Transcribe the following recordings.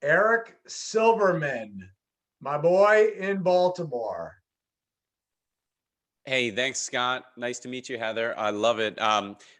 Eric Silverman, my boy in Baltimore. Hey, thanks, Scott. Nice to meet you, Heather. I love it.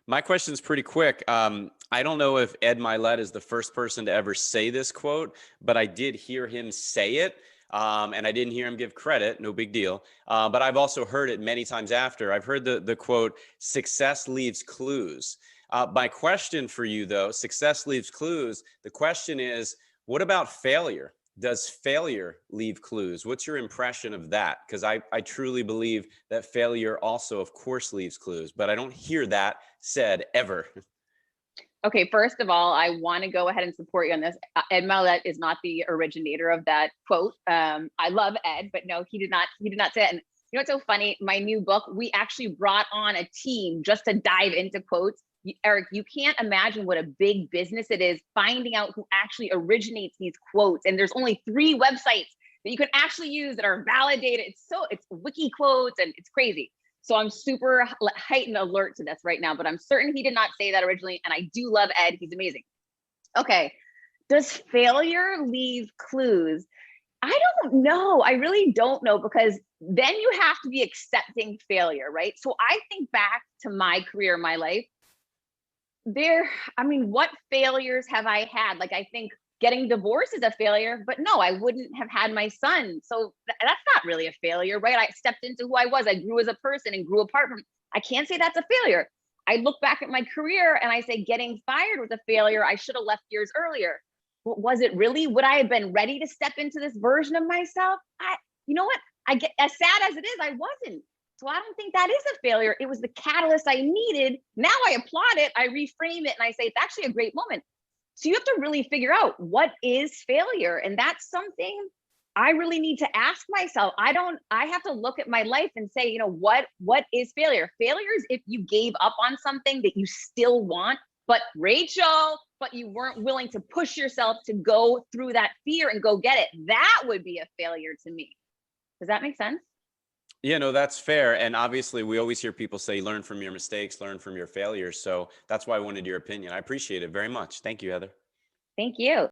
My question's pretty quick. I don't know if Ed Milet is the first person to ever say this quote, but I did hear him say it. And I didn't hear him give credit, no big deal. But I've also heard it many times after. I've heard the quote, success leaves clues. My question for you, though, success leaves clues. The question is, what about failure? Does failure leave clues? What's your impression of that? Because I truly believe that failure also, of course, leaves clues, but I don't hear that said ever. Okay, first of all, I want to go ahead and support you on this. Ed Milet is not the originator of that quote. I love Ed, but no, he did not say it. And you know what's so funny? My new book, we actually brought on a team just to dive into quotes. Eric, you can't imagine what a big business it is finding out who actually originates these quotes. And there's only 3 websites that you can actually use that are validated. It's wiki quotes and it's crazy. So I'm super heightened alert to this right now, but I'm certain he did not say that originally. And I do love Ed, he's amazing. Okay, does failure leave clues? I don't know. I really don't know, because then you have to be accepting failure, right? So I think back to my career, my life. What failures have I had? Like, I think getting divorced is a failure, but no, I wouldn't have had my son. So that's not really a failure, right? I stepped into who I was. I grew as a person and grew apart from, I can't say that's a failure. I look back at my career and I say getting fired was a failure. I should have left years earlier. But was it really? Would I have been ready to step into this version of myself? You know what? I get as sad as it is, I wasn't. So I don't think that is a failure. It was the catalyst I needed. Now I applaud it, I reframe it, and I say it's actually a great moment. So you have to really figure out what is failure. And that's something I really need to ask myself. I have to look at my life and say, what is failure? Failure is if you gave up on something that you still want, but you weren't willing to push yourself to go through that fear and go get it. That would be a failure to me. Does that make sense? Yeah, no, that's fair. And obviously, we always hear people say, learn from your mistakes, learn from your failures. So that's why I wanted your opinion. I appreciate it very much. Thank you, Heather. Thank you.